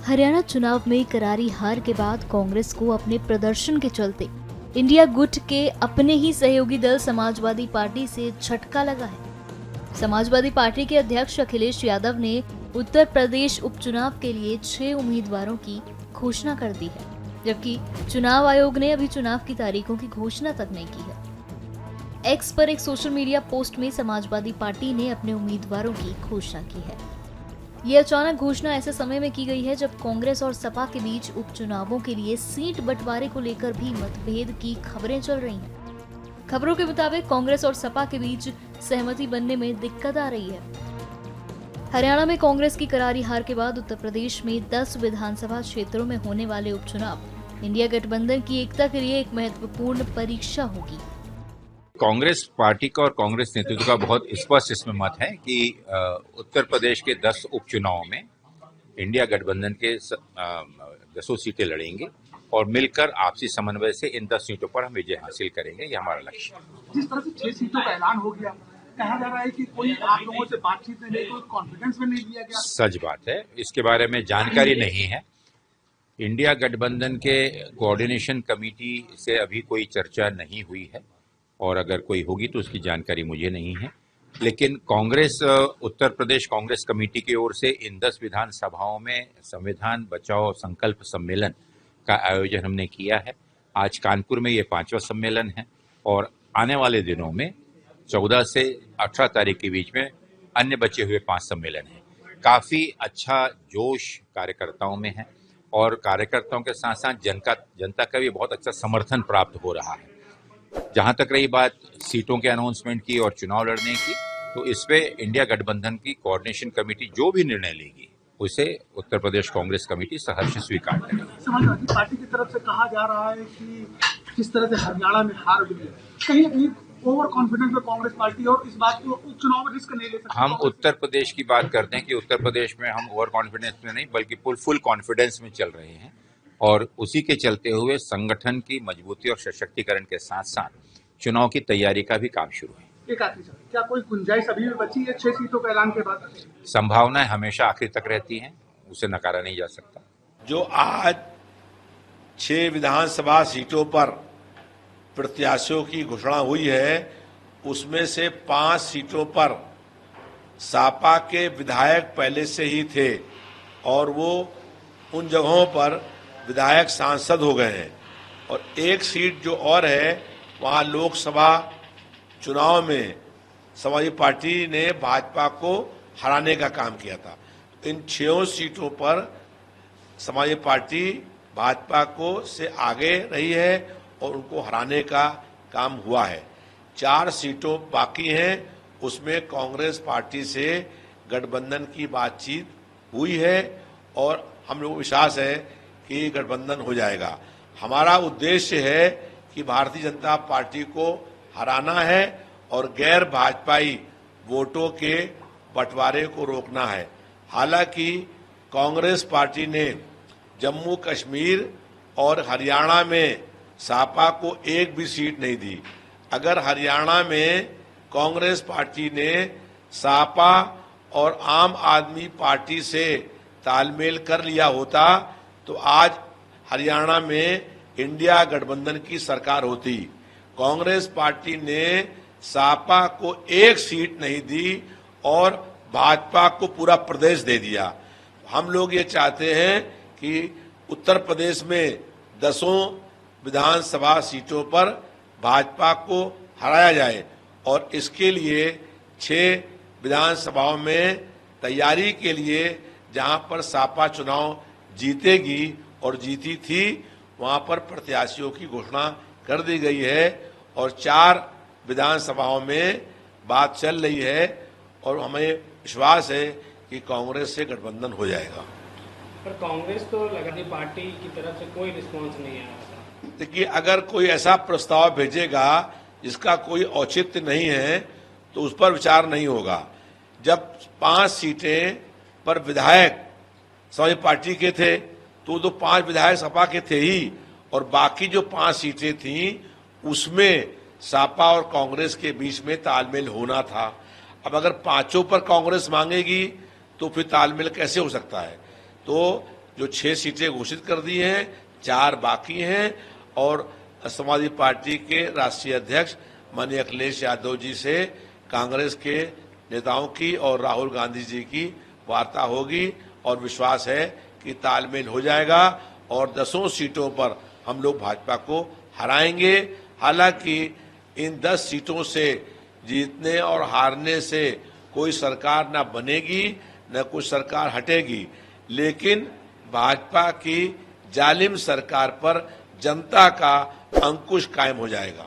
हरियाणा चुनाव में करारी हार के बाद कांग्रेस को अपने प्रदर्शन के चलते इंडिया गुट के अपने ही सहयोगी दल समाजवादी पार्टी से झटका लगा है। समाजवादी पार्टी के अध्यक्ष अखिलेश यादव ने उत्तर प्रदेश उपचुनाव के लिए 6 उम्मीदवारों की घोषणा कर दी है, जबकि चुनाव आयोग ने अभी चुनाव की तारीखों की घोषणा तक नहीं की है। एक्स पर एक सोशल मीडिया पोस्ट में समाजवादी पार्टी ने अपने उम्मीदवारों की घोषणा की है। ये अचानक घोषणा ऐसे समय में की गई है जब कांग्रेस और सपा के बीच उपचुनावों के लिए सीट बंटवारे को लेकर भी मतभेद की खबरें चल रही हैं। खबरों के मुताबिक कांग्रेस और सपा के बीच सहमति बनने में दिक्कत आ रही है। हरियाणा में कांग्रेस की करारी हार के बाद उत्तर प्रदेश में 10 विधानसभा क्षेत्रों में होने वाले उपचुनाव इंडिया गठबंधन की एकता के लिए एक महत्वपूर्ण परीक्षा होगी। कांग्रेस पार्टी का और कांग्रेस नेतृत्व का बहुत स्पष्ट इसमें मत है कि उत्तर प्रदेश के 10 उपचुनावों में इंडिया गठबंधन के 10 सीटें लड़ेंगे और मिलकर आपसी समन्वय से इन 10 सीटों पर हम विजय हासिल करेंगे। ये हमारा लक्ष्य है। जिस तरह से 6 सीटों का ऐलान हो गया, कहा जा रहा है कि कोई आप लोगों से बातचीत में नहीं, कोई कॉन्फिडेंस में नहीं लिया गया। सच बात है, इसके बारे में जानकारी नहीं है। इंडिया गठबंधन के कोऑर्डिनेशन कमेटी से अभी कोई चर्चा नहीं हुई है और अगर कोई होगी तो उसकी जानकारी मुझे नहीं है। लेकिन कांग्रेस उत्तर प्रदेश कांग्रेस कमेटी की ओर से इन 10 विधानसभाओं में संविधान बचाओ संकल्प सम्मेलन का आयोजन हमने किया है। आज कानपुर में ये 5वां सम्मेलन है और आने वाले दिनों में 14 से 18 तारीख के बीच में अन्य बचे हुए 5 सम्मेलन हैं। काफी अच्छा जोश कार्यकर्ताओं में है और कार्यकर्ताओं के साथ साथ जनता का भी बहुत अच्छा समर्थन प्राप्त हो रहा है। जहां तक रही बात सीटों के अनाउंसमेंट की और चुनाव लड़ने की, तो इस पे इंडिया गठबंधन की कोऑर्डिनेशन कमेटी जो भी निर्णय लेगी उसे उत्तर प्रदेश कांग्रेस कमेटी सहर्ष स्वीकार करेगी। समाजवादी पार्टी की तरफ से कहा जा रहा है कि जिस तरह से हरियाणा में हार हुई है, कहीं ना कहीं ओवर कॉन्फिडेंस में कांग्रेस पार्टी और इस बात को उपचुनाव में रिस्क नहीं ले सकती। हम उत्तर प्रदेश की बात करते हैं कि उत्तर प्रदेश में हम ओवर कॉन्फिडेंस में नहीं बल्कि फुल कॉन्फिडेंस में चल रहे हैं और उसी के चलते हुए संगठन की मजबूती और सशक्तिकरण के साथ साथ चुनाव की तैयारी का भी काम शुरू है। एक आखिरी सवाल, क्या कोई गुंजाइश अभी भी बची है 6 सीटों के ऐलान के बाद? संभावनाएं हमेशा आखिर तक रहती हैं, उसे नकारा नहीं जा सकता। जो आज 6 विधानसभा सीटों पर प्रत्याशियों की घोषणा हुई है, उसमें से 5 सीटों पर सपा के विधायक पहले से ही थे और वो उन जगहों पर विधायक सांसद हो गए हैं और एक सीट जो और है वहां लोकसभा चुनाव में समाजवादी पार्टी ने भाजपा को हराने का काम किया था। इन 6 सीटों पर समाजवादी पार्टी भाजपा को से आगे रही है और उनको हराने का काम हुआ है। 4 सीटों बाकी हैं, उसमें कांग्रेस पार्टी से गठबंधन की बातचीत हुई है और हम लोग को विश्वास है कि गठबंधन हो जाएगा। हमारा उद्देश्य है कि भारतीय जनता पार्टी को हराना है और गैर भाजपाई वोटों के बंटवारे को रोकना है। हालांकि कांग्रेस पार्टी ने जम्मू कश्मीर और हरियाणा में सपा को एक भी सीट नहीं दी। अगर हरियाणा में कांग्रेस पार्टी ने सपा और आम आदमी पार्टी से तालमेल कर लिया होता तो आज हरियाणा में इंडिया गठबंधन की सरकार होती। कांग्रेस पार्टी ने सपा को एक सीट नहीं दी और भाजपा को पूरा प्रदेश दे दिया। हम लोग ये चाहते हैं कि उत्तर प्रदेश में 10 विधानसभा सीटों पर भाजपा को हराया जाए और इसके लिए 6 विधानसभाओं में तैयारी के लिए जहां पर सपा चुनाव जीतेगी और जीती थी वहां पर प्रत्याशियों की घोषणा कर दी गई है और 4 विधानसभाओं में बात चल रही है और हमें विश्वास है कि कांग्रेस से गठबंधन हो जाएगा। पर कांग्रेस तो लगातार पार्टी की तरफ से कोई रिस्पांस नहीं आ रहा। देखिए, अगर कोई ऐसा प्रस्ताव भेजेगा जिसका कोई औचित्य नहीं है तो उस पर विचार नहीं होगा। जब 5 सीटें पर विधायक समाजवादी पार्टी के थे तो 5 विधायक सपा के थे ही और बाकी जो 5 सीटें थीं उसमें सपा और कांग्रेस के बीच में तालमेल होना था। अब अगर पांचों पर कांग्रेस मांगेगी तो फिर तालमेल कैसे हो सकता है। तो जो 6 सीटें घोषित कर दी हैं, 4 बाकी हैं और समाजवादी पार्टी के राष्ट्रीय अध्यक्ष माननीय अखिलेश यादव जी से कांग्रेस के नेताओं की और राहुल गांधी जी की वार्ता होगी और विश्वास है कि तालमेल हो जाएगा और 10 सीटों पर हम लोग भाजपा को हराएंगे। हालांकि इन 10 सीटों से जीतने और हारने से कोई सरकार न बनेगी न कुछ सरकार हटेगी, लेकिन भाजपा की जालिम सरकार पर जनता का अंकुश कायम हो जाएगा।